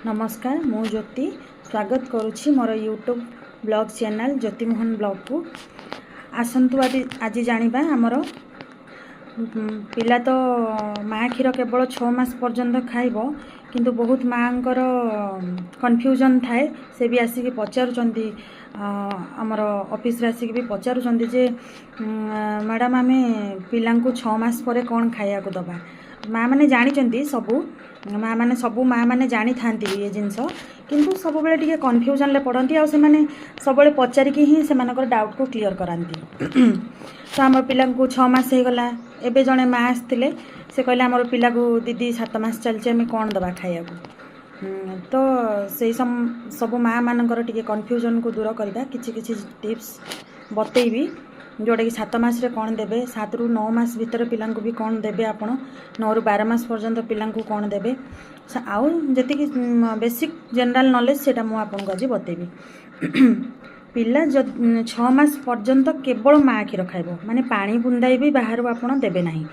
नमस्कार मु ज्योति स्वागत करुछि मोर यूट्यूब ब्लॉग चैनल ज्योति मोहन ब्लॉग को आसंतु आज जानिबा हमर पिला तो माँ क्षीर केवल 6 मास पर्यंत खाइबो किंतु बहुत माँकर कन्फ्यूजन थाए से भी आसिक पचारुचंती आमर ऑफिस रे आसिक भी पचारुचंती जे मैडम आमे पिला को 6 मास पर कौन खाया को दबा माँ मैंने जानी सबू माँ मैंने सबू माँ मैंने जानी था ये जिनस किंतु सब बेले टिके कन्फ्यूजन ले पड़ती आ सब पचारिकी ही से डाउट को क्लीयर कराती तो आम पिला को 6 मास हो गला एबे जड़े माँ आसते से कहले आमर पिला को दीदी 7 मास चलचे आम कौन दबा खाया तो से सब माँ मानकर टिके कन्फ्यूजन को दूर करवा किछि टिप्स बतेबी जोटा कि 7 मास रे कौन देबे 7 रु 9 मास भीतर पिला भी कौन देबे आपण 9 रु 12 मास पर्यंत पिला कौन देबे आउ जी बेसिक जनरल नॉलेज से आपको आज बतेबी पिला 6 मास पर्यंत केवल माँ क्षीर खाइब माने पानी बुंदाई भी बाहर आपड़ देबे नहीं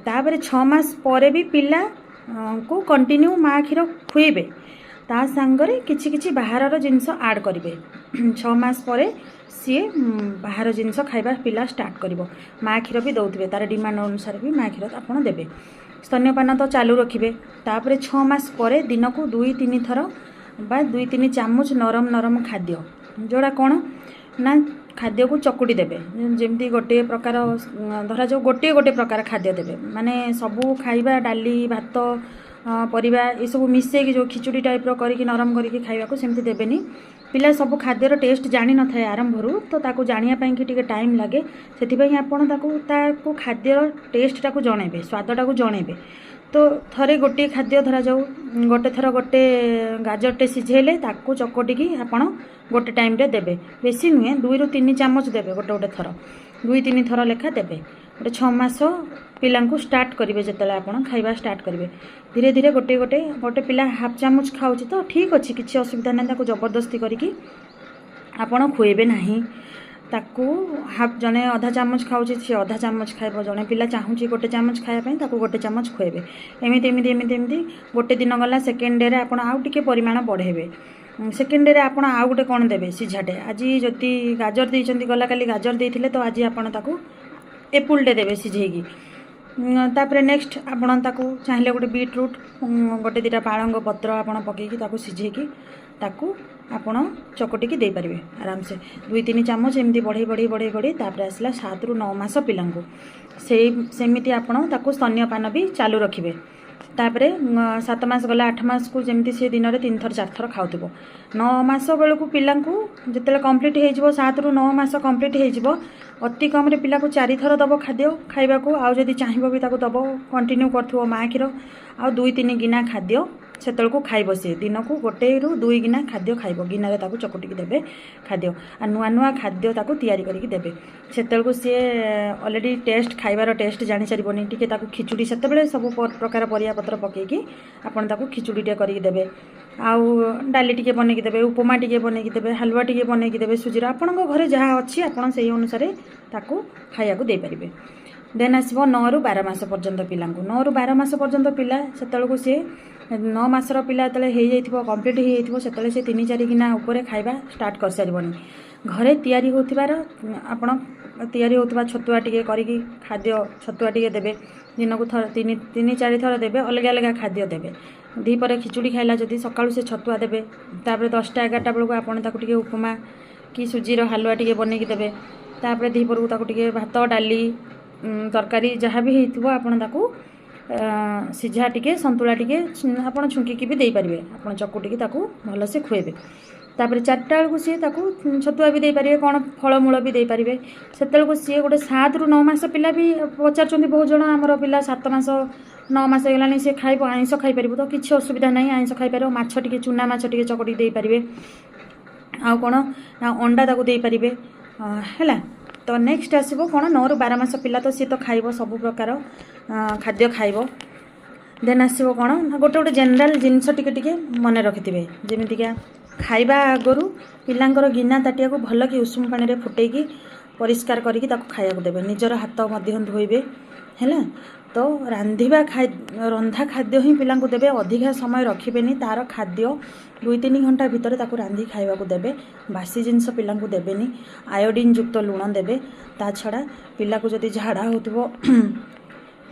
तापर 6 मास पर भी पिला को कंटिन्यू माँ क्षीर खुएबे ता सांगरे किछि किछि बाहर जिनस ऐड करेंगे 6 मास पर सी बाहर जिनस खाइबा पिला स्टार्ट करिवो माँ क्षीर भी दौथे तार डिमांड अनुसार भी माँ क्षीर आपड़ देबे स्तन्यपान तो चालू रखिए तापर 6 मास पर दिन को 2-3 थर बा 2-3 चामच नरम नरम खाद्य जोड़ा कौन ना खाद्य को चकुटी देबे जमती गोटे प्रकार धरा जो गोटे गोटे प्रकार खाद्य देबे माने सबू खाइबा डाली भात परिबा ये सब मिसेक जो खिचुड़ी टाइप रो करिकी नरम करिकी खाइबा को सेमती देबेनी पिला सब खाद्यर टेस्ट जानी न थाए आरंभरू तो ताको जानिया पई कि टिके टाइम लागे सेथिपई आपण ताको खाद्यर टेस्ट टाको जणेबे स्वाद टाको जणेबे तो थरे गोटे खाद्य धरा जाऊ गोटे थर गोटे गाजरटे सिझेले ताको चकटिकी आपण गोटे टाइम रे देबे बेसी नुहे 2-3 चामच देबे गोटे गोटे थर 2-3 थर लेखा देबे गोटे 6 मास पिला स्टार्ट करेंगे जिते आपड़ खाइबा स्टार्ट करेंगे धीरे धीरे गोटे गोटे गोटे पिला हाफ चामच खाऊँ तो ठीक अच्छे किसी असुविधा ना जबरदस्ती करी आपड़ खुएबे नहीं ताकू हाफ जने अधा चामच खाऊँ सी अधा चामच खाइब जड़े पिला चाहूँगी गोटे चामच खायापी ताकू गोटे चामच खुएबे एमती एमती एमती एमती गोटे दिन गला सेकेंड डे आप आउ टिके परिमाण बढ़ेबे सेकेंड डे रे आपण आउ गोटे कौन देबे सिझाटे आज जदि गाजर देइचंती गला काली गाजर देइथिले तो आज आपण ताकू एप्पलटे देबे सिझेगी तापर नेक्स्ट आपण ताकू चाहिए गोटे बीटरूट गोटे 2टा पालंग पत्र आपण पकेकी ताकू सिझेकी ताकू आपण चकटिकी दे पारिबे आराम से 2-3 चामच एमती बढ़े बढ़े बढ़े बढ़े तापर आसला 7 रु 9 मास पिलांको सेमिति आपण ताकू स्तन्यपान भी चालू रखिबे तापरे 7 मास गला 8 मास को जमती से दिन में 3 थर 4 थर खाऊब 9 मास बेलू पिला जिते कंप्लीट हो 7 रु 9 मास कंप्लीट हो अति कम रे पिला को 4 थर दब खाद्य खाइबा को आउ जदि चाहिए भी ताको दब कंटिन्यू कर माँ क्षीर आ 2-3 गिना खाद्य से को खाइब सी दिन को 1-2 गिना खाद्य खाइब गिनारे ताको चकटिकी देबे खाद्य आ नुआ नुआ खाद्य ताको तैयारी करिकी देबे सेतल सी ऑलरेडी टेस्ट खाइबार टेस्ट जानी सारिबनी टिके ताको खिचुड़ी सेतबेले सब प्रकार परिया पत्र पकेकी आपण ताको खिचुड़ीटे करिकी देबे आउ डाली टिके बनेकी देबे उपमा टिके बनेकी देबे हलवा टिके बनेकी देबे सुजीर आपण घरे जहाँ अच्छी आपण से अनुसार ताको खाइया को दे पारिबे देन आसो 9 रु 12 मास पर्यंत पिला 9 रु 12 मास पर्यंत पिला से सी 9 मासर पिला जो कम्प्लीट हो से 3-4 गिना उपर खाइबा स्टार्ट कर सारिबनी घरे तैयारी होतिबार आपण तैयारी होतिबा छतुआ टिके करिकी खाद्य छतुआ टिके देबे दिन को 3-4 थर देबे अलग अलग खाद्य देबे दीपर खिचुड़ी खाइला जदि सकाळु से छतुआ देबे तापर 10-11 बेलू आपण ताकू टिके उपमा कि सुजीर हलवा टिके बनेकी देबे तापर दीपर को ताकू टिके भात डाली तरकारी जहाँ भी होइथिबो आपण ताकू सिझा टिके संतुला टिके आपण छुंकी भी दे पारिबे आपण चकुटिकी ताकू भल से खुएबे तापर 4टा बेलू सी ताकू छतुआ भी दे पारिबे कोन फलमूल भी दे पारिबे सेतेलको सी गोटे 7 रु 9 मास पिला भी पचारचंदी बहुत जण हमर पिला 7 मास 9 मास गलानी से खाइब आइंस खाइ पारिबो तो किछि असुविधा नहीं आइंस खाइ पारिबो माछ टिके चुना माछ टिके चकटी दे पारिबे आ कोन अंडा ताकू दे पारिबे हैला तो नेक्स्ट आसो कौन 9 रु 12 मास पिला तो सी तो खाइब सब प्रकार खाद्य खाइब देन आसो कौन गोटे गोटे जनरल जिनस टिके टिके मन रखिथे जमीतिका खाइबा आगरू पिलांकर गिना ताटिया को भल कि उषुम पानी रे फुटेकी परिष्कार करिकी ताको खाया को देबे निजर हाथ मध्य धोइबे हैला तो रंधा खाद्य ही पिला देवे अधिका समय रखिबेनी तार खाद्य 2-3 घंटा भितर ताकू रांधि खाइबा को देवे बासी जिनस पिला देवेनी आयोडीन युक्त लुण देवे ता छड़ा पिला को जदि झाड़ा होतिबो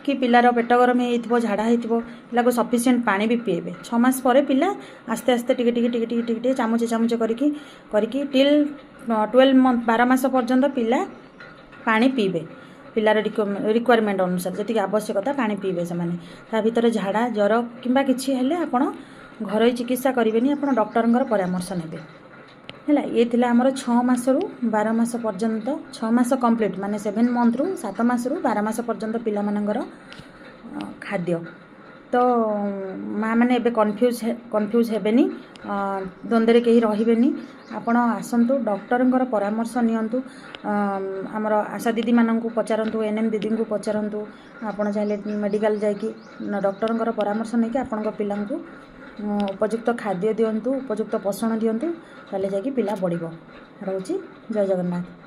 कि पिलार पेट गरम हो झाड़ा हो पिला को सफिसीयंट पानी भी पीएबे 6 मास पर पिला आस्ते आस्ते टिके टिके टिके टिके टिके चामचे चामचे करके टिल 12 मंथ 12 मास पर्यंत पिला पानी पीबे पिलार रिक्वायरमेंट अनुसार जी आवश्यकता पानी पीबे से माने ता भीतर झाड़ा ज्वर किंबा किछि हेले आपण घरोई चिकित्सा करेंगे आपण डॉक्टर परामर्श नेबे है ये थिला हमर 6 मास रु 12 मास पर्यंत 6 मास कंप्लीट माने 7 मंथ रु 7 मास रु 12 मास पर्यंत पिला मानकर खाद्य तो माँ मैंने एबे कन्फ्यूज हेबेनी द्वंद्व कहीं रहिबेनी आपण आसंतु डॉक्टर परामर्श नियंतु आमर आशा दीदी मानू पचारतु एनएम दीदी को पचारतु आपण चाहिए मेडिकल जाकि डॉक्टर परामर्श नहीं आपण पिला उपयुक्त खाद्य दिंतु उपयुक्त पोषण दिंतु ताले जाकि पिला बढ़िबो। रोची जय जगन्नाथ।